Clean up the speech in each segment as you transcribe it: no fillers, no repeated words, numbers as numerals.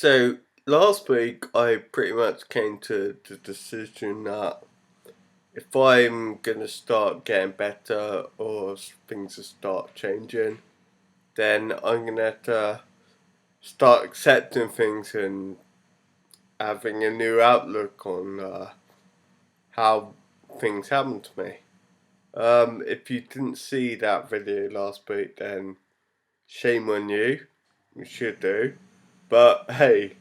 So last week I pretty much came to the decision that if I'm gonna start getting better or things will start changing, then I'm gonna have to start accepting things and having a new outlook on how things happen to me. If you didn't see that video last week, then shame on you. You should do. But hey,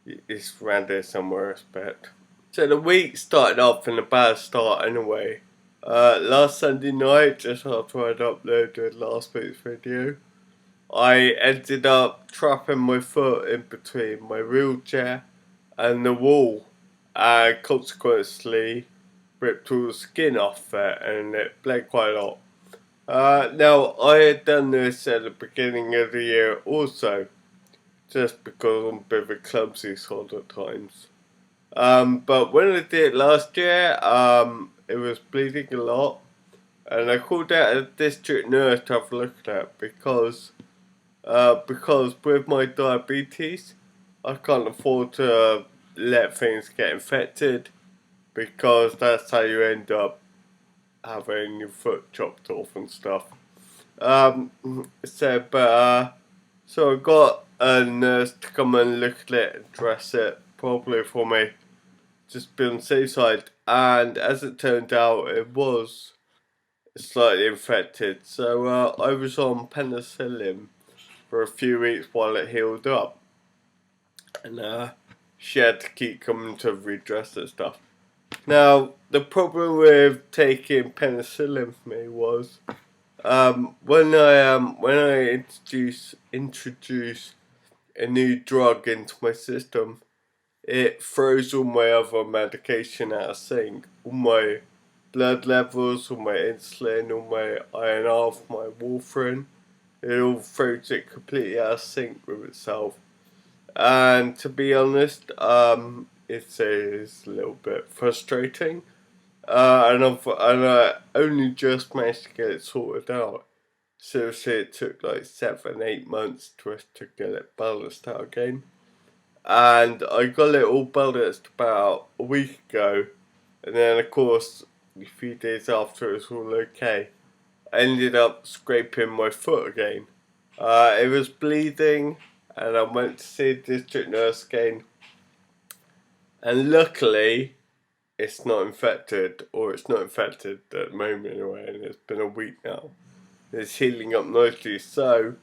it's around there somewhere, I expect. So the week started off in a bad start anyway. Last Sunday night, just after I'd uploaded last week's video, I ended up trapping my foot in between my wheelchair and the wall, and consequently ripped all the skin off it, and it bled quite a lot. Now, I had done this at the beginning of the year also, just because I'm a bit of a clumsy sort at times. But when I did it last year, it was bleeding a lot, and I called out a district nurse to have a look at it because with my diabetes, I can't afford to let things get infected, because that's how you end up having your foot chopped off and stuff. So I got a nurse to come and look at it and dress it properly for me, just be on the safe side. And as it turned out, it was slightly infected. So I was on penicillin for a few weeks while it healed up, and she had to keep coming to redress it stuff. Now the problem with taking penicillin for me was when I introduce a new drug into my system, it throws all my other medication out of sync. All my blood levels, all my insulin, all my INR, my warfarin. It all throws it completely out of sync with itself. And to be honest, it is a little bit frustrating. And I only just managed to get it sorted out. Seriously, it took like 7-8 months to get it balanced out again. And I got it all balanced about a week ago, and then of course a few days after it was all okay, I ended up scraping my foot again. It was bleeding, and I went to see the district nurse again, and luckily it's not infected, or it's not infected at the moment anyway, and it's been a week now. It's healing up nicely, so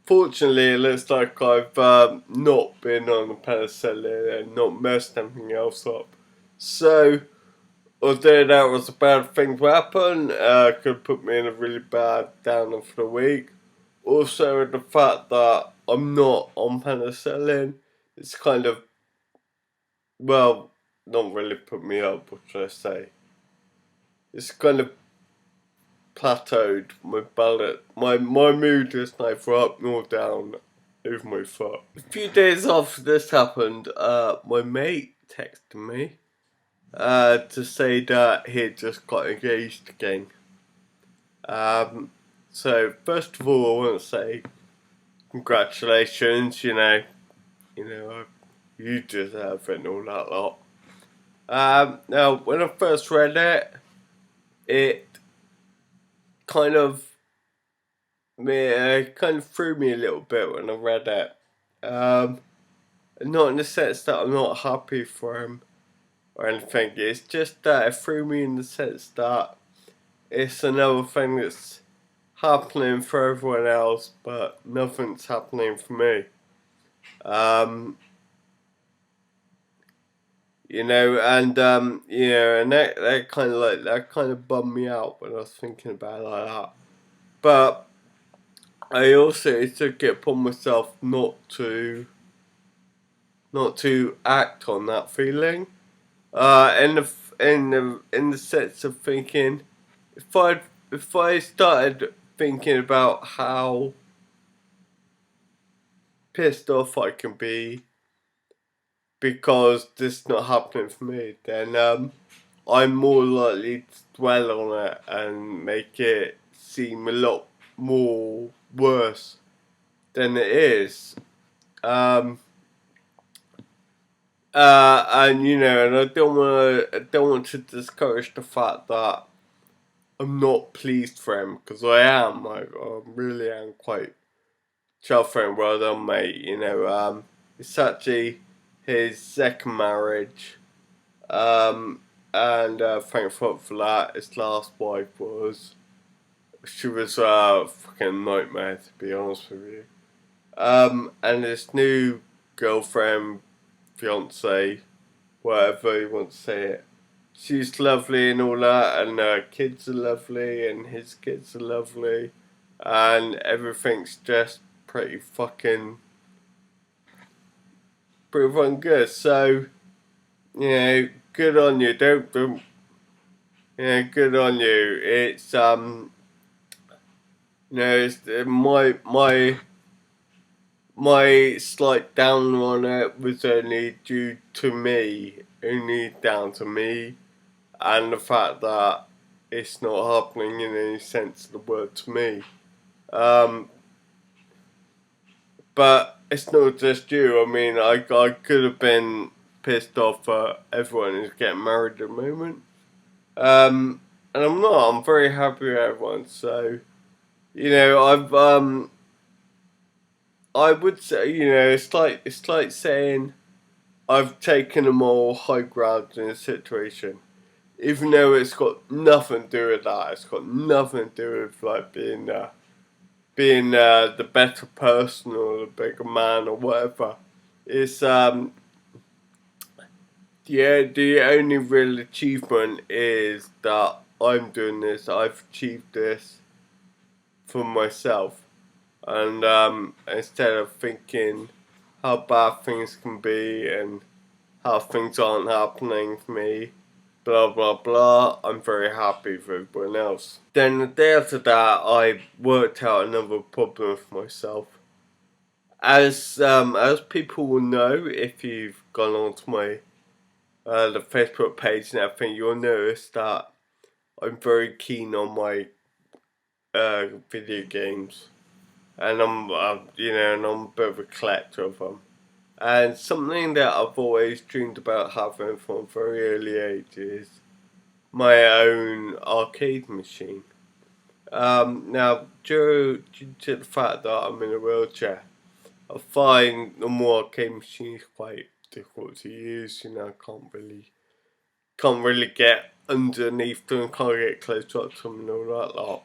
fortunately, it looks like I've not been on the penicillin and not messed anything else up. So, although that was a bad thing to happen, could put me in a really bad downer for the week. Also, the fact that I'm not on penicillin, it's kind of, well, not really put me up, what should I say? It's kind of plateaued my ballot. My mood is neither up nor down over my foot. A few days after this happened, my mate texted me to say that he had just got engaged again. So first of all, I want to say congratulations. You deserve it and all that lot. Now, when I first read it, it kind of threw me a little bit when I read it. Not in the sense that I'm not happy for him or anything. It's just that it threw me in the sense that it's another thing that's happening for everyone else, but nothing's happening for me. And that kind of bummed me out when I was thinking about it like that. But I also took it upon myself not to act on that feeling. In the sense of thinking, if I started thinking about how pissed off I can be because this is not happening for me, then I'm more likely to dwell on it and make it seem a lot more worse than it is. And and I don't want to discourage the fact that I'm not pleased for him, because I am. I really am quite chuffed for him. Well done, mate. It's actually his second marriage. Um, and thank God for that. His last wife she was a fucking nightmare, to be honest with you. And his new girlfriend, fiance, whatever you want to say it, she's lovely and all that, and her kids are lovely, and his kids are lovely, and everything's just pretty fucking good. So, good on you. Don't good on you. It's my slight down on it was only due to me, only down to me, and the fact that it's not happening in any sense of the word to me. But it's not just you. I mean, I could have been pissed off at everyone who's getting married at the moment. And I'm not. I'm very happy with everyone. So, I would say, it's like saying I've taken a moral high ground in a situation, even though it's got nothing to do with that. It's got nothing to do with like being the better person or the bigger man or whatever. It's yeah, the only real achievement is that I'm doing this. I've achieved this for myself, and instead of thinking how bad things can be and how things aren't happening for me, blah blah blah, I'm very happy for everyone else. Then the day after that, I worked out another problem for myself. As people will know, if you've gone onto my the Facebook page and everything, you'll notice that I'm very keen on my video games, and and I'm a bit of a collector of them. And something that I've always dreamed about having from a very early age is my own arcade machine. Now, due to the fact that I'm in a wheelchair, I find the more arcade machines quite difficult to use. I can't really get underneath them, can't get close up to them and all that lot.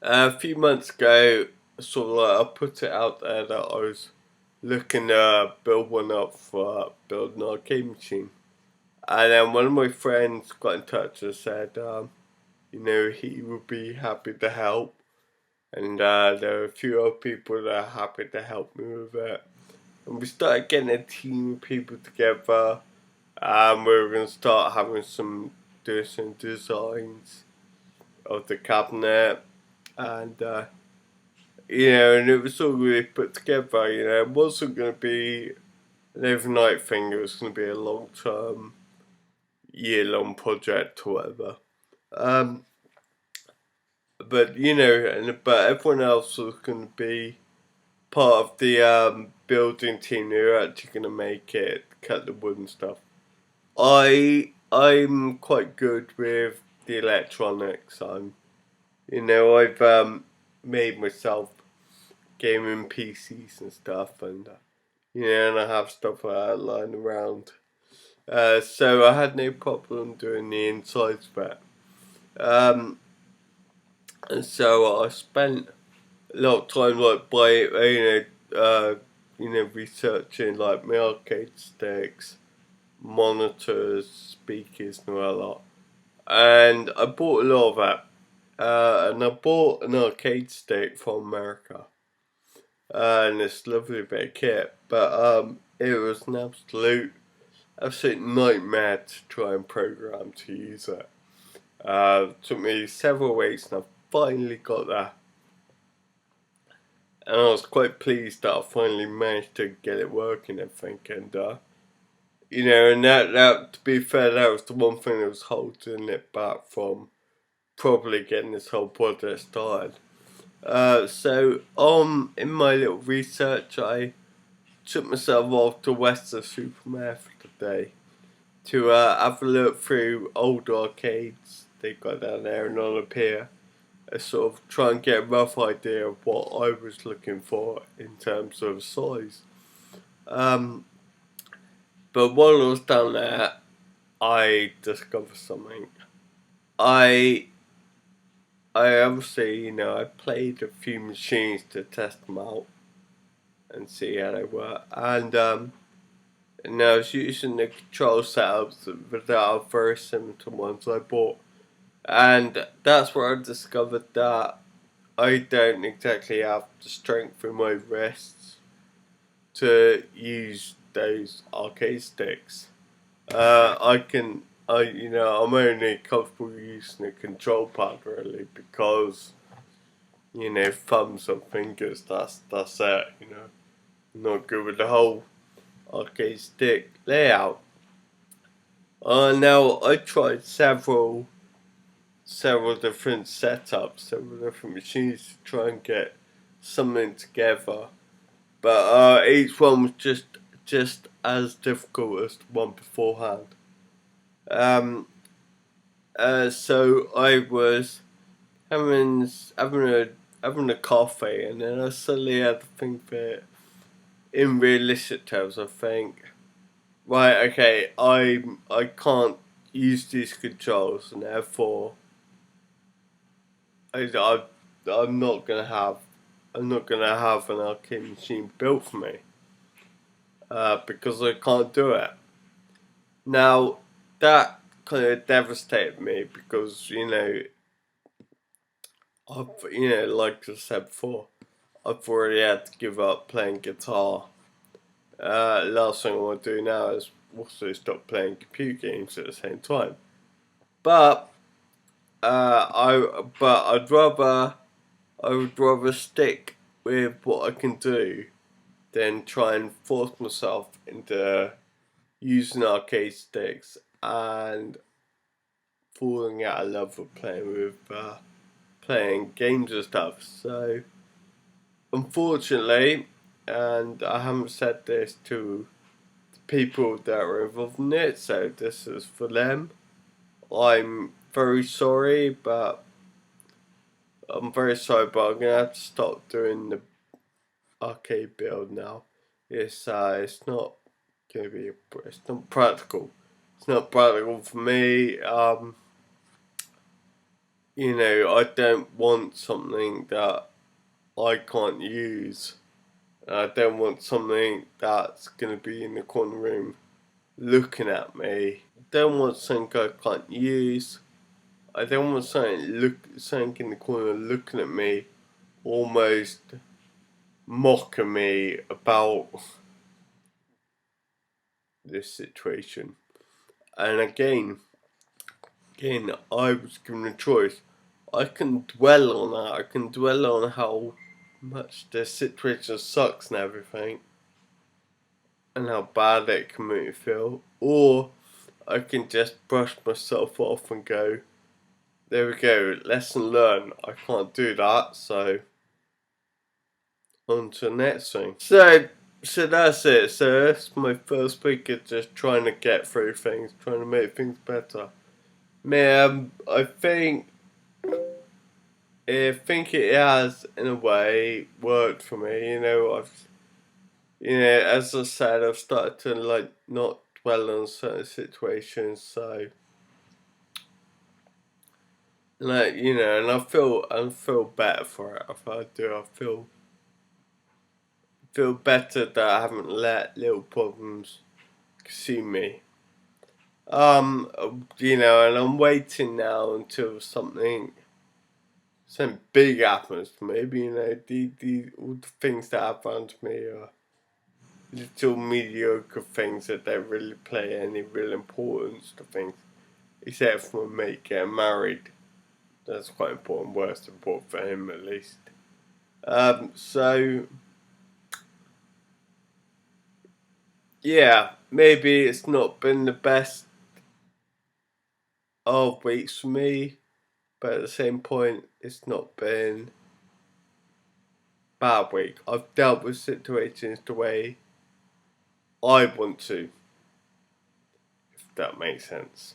A few months ago, sort of like I put it out there that I was looking to build one up for building an arcade machine. And then one of my friends got in touch and said, he would be happy to help. And there are a few other people that are happy to help me with it. And we started getting a team of people together. And we were going to start having doing some designs of the cabinet. And, and it was all really put together. It wasn't going to be an overnight thing, it was going to be a long term, year-long project or whatever. But but everyone else was going to be part of the building team who are actually going to make it, cut the wood and stuff. I'm quite good with the electronics. I've made myself gaming PCs and stuff, and and I have stuff lying around. So I had no problem doing the insides of it. And so I spent a lot of time like researching like my arcade sticks, monitors, speakers, and all that lot. And I bought a lot of that. And I bought an arcade stick from America. And it's a lovely bit of kit, but it was an absolute nightmare to try and program to use it. Took me several weeks, and I finally got there. And I was quite pleased that I finally managed to get it working and everything. And and that to be fair, that was the one thing that was holding it back from probably getting this whole project started. So in my little research, I took myself off to Wester-super-Mare for the day to have a look through old arcades they got down there and on a pier. Sort of try and get a rough idea of what I was looking for in terms of size. But while I was down there, I discovered something. I obviously, I played a few machines to test them out and see how they were, and I was using the control setups that are very similar to ones I bought, and that's where I discovered that I don't exactly have the strength in my wrists to use those arcade sticks. I'm only comfortable using a control pad really because, thumbs and fingers, that's it, I'm not good with the whole arcade stick layout. Now I tried several different setups, several different machines to try and get something together, but each one was just as difficult as the one beforehand. So I was having a coffee, and then I suddenly had to think that in realistic terms, I think, right, okay, I can't use these controls, and therefore I'm not gonna have an arcade machine built for me, because I can't do it. Now that kind of devastated me because like I said before, I've already had to give up playing guitar. Last thing I want to do now is also stop playing computer games at the same time. But I would rather stick with what I can do than try and force myself into using arcade sticks and falling out of love with playing games and stuff. So unfortunately, and I haven't said this to the people that are involved in it, so this is for them. I'm very sorry, but I'm gonna have to stop doing the arcade build now. It's not gonna be. It's not practical. It's not practical for me. I don't want something that I can't use. I don't want something that's gonna be in the corner room looking at me. I don't want something I can't use. I don't want something in the corner looking at me, almost mocking me about this situation. And again, I was given a choice. I can dwell on that. I can dwell on how much the situation sucks and everything, and how bad it can make me feel, or I can just brush myself off and go, there we go, lesson learned. I can't do that, so on to the next thing. So that's it. So that's my first week of just trying to get through things, trying to make things better. Man, I think it has in a way worked for me. As I said, I've started to not dwell on certain situations. So and I feel better for it. If I do, I feel better that I haven't let little problems consume me. And I'm waiting now until something big happens to me. The all the things that happen to me are little mediocre things that don't really play any real importance to things, except for my mate getting married. That's quite important. Worst important for him, at least. So yeah, maybe it's not been the best of weeks for me, but at the same point, it's not been bad week. I've dealt with situations the way I want to, if that makes sense.